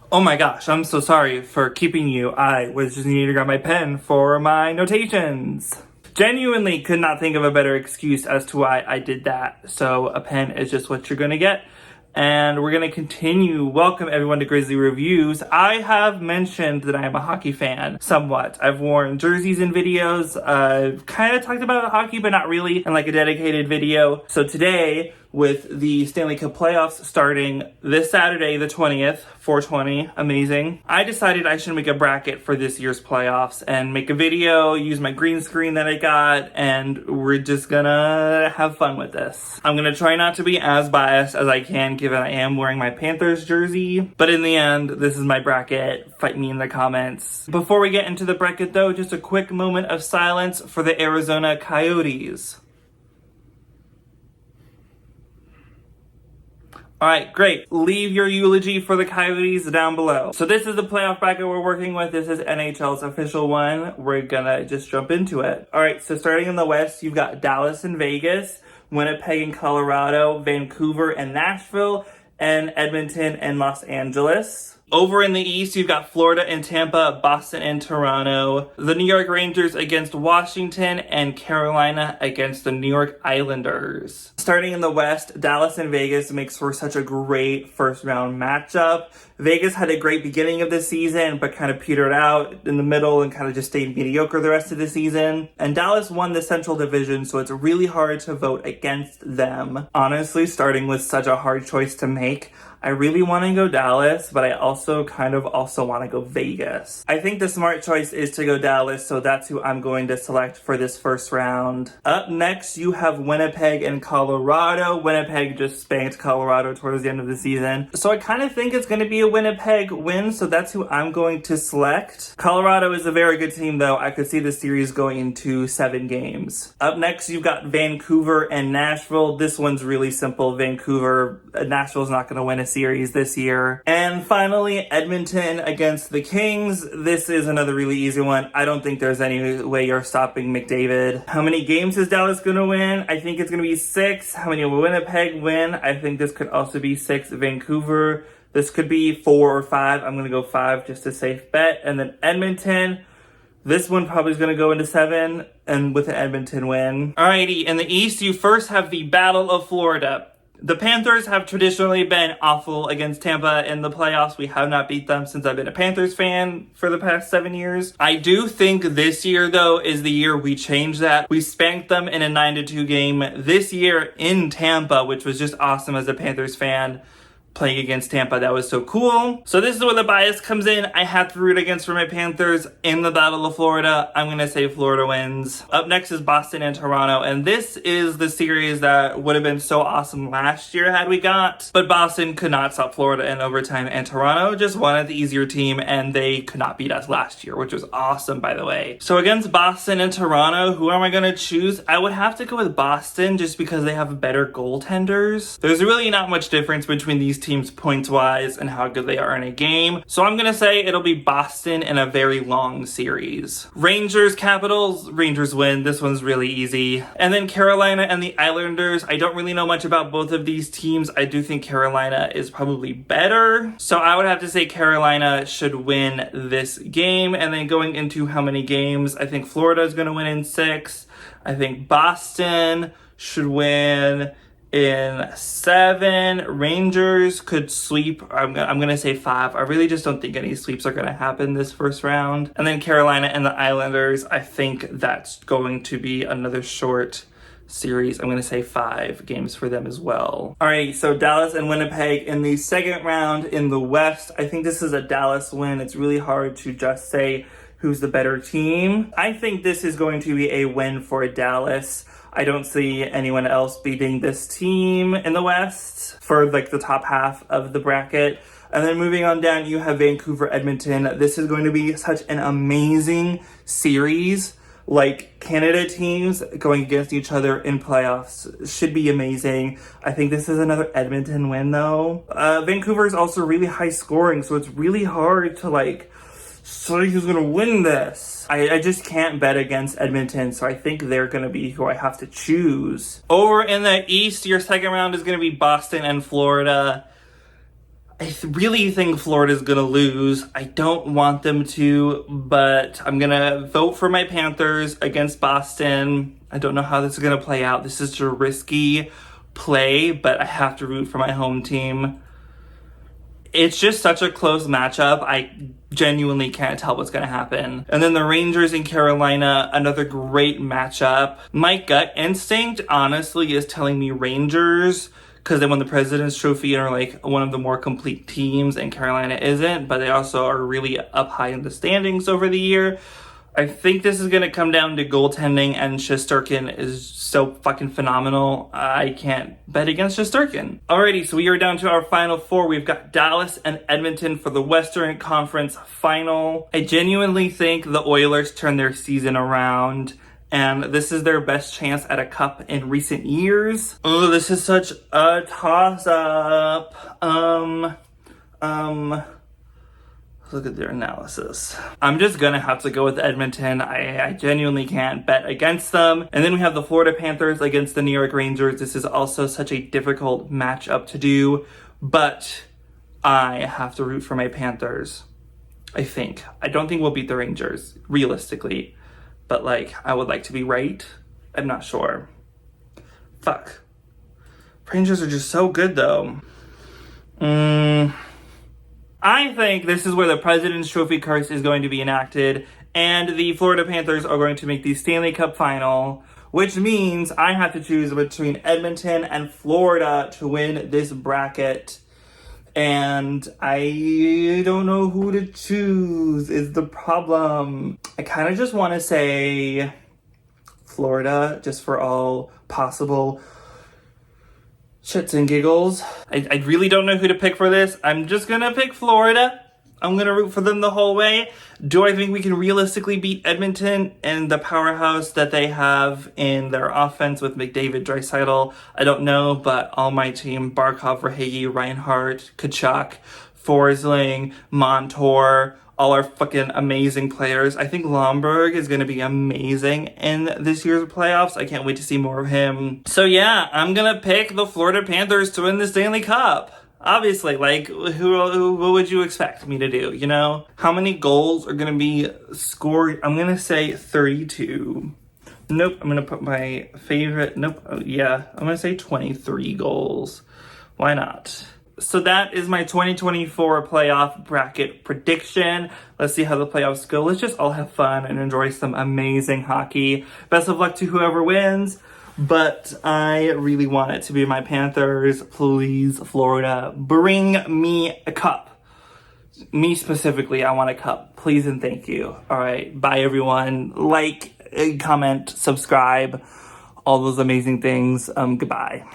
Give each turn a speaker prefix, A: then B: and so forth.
A: Oh my gosh, I'm so sorry for keeping you. I was just needing to grab my pen for my notations. Genuinely could not think of a better excuse as to why I did that. So a pen is just what you're gonna get. And we're gonna continue. Welcome everyone to Grizzly Reviews. I have mentioned that I am a hockey fan somewhat. I've worn jerseys in videos. I've kind of talked about hockey, but not really in like a dedicated video. So today, with the Stanley Cup playoffs starting this Saturday, the 20th, 4/20, amazing. I decided I should make a bracket for this year's playoffs and make a video, use my green screen that I got, and we're just gonna have fun with this. I'm gonna try not to be as biased as I can, given I am wearing my Panthers jersey, but in the end, this is my bracket. Fight me in the comments. Before we get into the bracket though, just a quick moment of silence for the Arizona Coyotes. All right, great. Leave your eulogy for the Coyotes down below. So this is the playoff bracket we're working with. This is NHL's official one. We're gonna just jump into it. All right, so starting in the West, you've got Dallas and Vegas, Winnipeg and Colorado, Vancouver and Nashville, and Edmonton and Los Angeles. Over in the East, you've got Florida and Tampa, Boston and Toronto, the New York Rangers against Washington, and Carolina against the New York Islanders. Starting in the West, Dallas and Vegas makes for such a great first round matchup. Vegas had a great beginning of the season, but kind of petered out in the middle and kind of just stayed mediocre the rest of the season. And Dallas won the Central Division, so it's really hard to vote against them. Honestly, starting with such a hard choice to make, I really want to go Dallas, but I also want to go Vegas. I think the smart choice is to go Dallas, so that's who I'm going to select for this first round. Up next, you have Winnipeg and Colorado. Winnipeg just spanked Colorado towards the end of the season, so I kind of think it's going to be a Winnipeg win, so that's who I'm going to select. Colorado is a very good team, though. I could see the series going into 7 games. Up next, you've got Vancouver and Nashville. This one's really simple. Nashville's not going to win a series this year. And finally, Edmonton against the Kings. This is another really easy one. I don't think there's any way you're stopping McDavid. How many games is Dallas going to win? I think it's going to be 6. How many will Winnipeg win? I think this could also be 6. Vancouver, this could be 4 or 5. I'm going to go 5 just a safe bet. And then Edmonton, this one probably is going to go into 7 and with an Edmonton win. Alrighty, in the East, you first have the Battle of Florida. The Panthers have traditionally been awful against Tampa in the playoffs. We have not beat them since I've been a Panthers fan for the past 7 years. I do think this year, though, is the year we change that. We spanked them in a 9-2 game this year in Tampa, which was just awesome as a Panthers fan. Playing against Tampa, that was so cool. So this is where the bias comes in. I have to root against for my Panthers in the Battle of Florida. I'm gonna say Florida wins. Up next is Boston and Toronto, and this is the series that would have been so awesome last year had we got, but Boston could not stop Florida in overtime, and Toronto just wanted the easier team, and they could not beat us last year, which was awesome, by the way. So against Boston and Toronto, who am I gonna choose? I would have to go with Boston just because they have better goaltenders. There's really not much difference between these teams points-wise and how good they are in a game. So I'm gonna say it'll be Boston in a very long series. Rangers, Capitals, Rangers win. This one's really easy. And then Carolina and the Islanders. I don't really know much about both of these teams. I do think Carolina is probably better. So I would have to say Carolina should win this game. And then going into how many games, I think Florida is gonna win in 6. I think Boston should win in 7. Rangers could sweep. I'm gonna say 5. I really just don't think any sweeps are gonna happen this first round. And then Carolina and the Islanders, I think that's going to be another short series. I'm gonna say 5 games for them as well. Alright, so Dallas and Winnipeg in the second round in the West. I think this is a Dallas win. It's really hard to just say who's the better team. I think this is going to be a win for Dallas. I don't see anyone else beating this team in the West for like the top half of the bracket. And then moving on down, you have Vancouver, Edmonton. This is going to be such an amazing series. Like Canada teams going against each other in playoffs should be amazing. I think this is another Edmonton win though. Vancouver is also really high scoring, so it's really hard to like say who's gonna win this. I just can't bet against Edmonton, so I think they're gonna be who I have to choose. Over in the East, your second round is gonna be Boston and Florida. I really think Florida's gonna lose. I don't want them to, but I'm gonna vote for my Panthers against Boston. I don't know how this is gonna play out. This is a risky play, but I have to root for my home team. It's just such a close matchup. I genuinely can't tell what's going to happen. And then the Rangers in Carolina, another great matchup. My gut instinct, honestly, is telling me Rangers because they won the President's Trophy and are like one of the more complete teams, and Carolina isn't, but they also are really up high in the standings over the year. I think this is going to come down to goaltending, and Shesterkin is so fucking phenomenal. I can't bet against Shesterkin. Alrighty, so we are down to our final four. We've got Dallas and Edmonton for the Western Conference Final. I genuinely think the Oilers turned their season around, and this is their best chance at a cup in recent years. Oh, this is such a toss-up. Look at their analysis. I'm just gonna have to go with Edmonton. I genuinely can't bet against them. And then we have the Florida Panthers against the New York Rangers. This is also such a difficult matchup to do, but I have to root for my Panthers. I think. I don't think we'll beat the Rangers, realistically. But like, I would like to be right. I'm not sure. Fuck. Rangers are just so good though. I think this is where the President's Trophy curse is going to be enacted, and the Florida Panthers are going to make the Stanley Cup final, which means I have to choose between Edmonton and Florida to win this bracket. And I don't know who to choose is the problem. I kind of just want to say Florida, just for all possible shits and giggles. I really don't know who to pick for this. I'm just gonna pick Florida. I'm gonna root for them the whole way. Do I think we can realistically beat Edmonton and the powerhouse that they have in their offense with McDavid, Draisaitl? I don't know, but all my team, Barkov, Verhaeghe, Reinhart, Kachuk, Forsling, Montour, all our fucking amazing players. I think Lomberg is going to be amazing in this year's playoffs. I can't wait to see more of him. So yeah, I'm going to pick the Florida Panthers to win the Stanley Cup. Obviously, like, what would you expect me to do, you know? How many goals are going to be scored? I'm going to say 32. Nope, I'm going to put my favorite. Nope, yeah, I'm going to say 23 goals. Why not? So that is my 2024 playoff bracket prediction. Let's see how the playoffs go. Let's just all have fun and enjoy some amazing hockey. Best of luck to whoever wins. But I really want it to be my Panthers. Please, Florida, bring me a cup. Me specifically, I want a cup. Please and thank you. All right, bye everyone. Like, comment, subscribe, all those amazing things. Goodbye.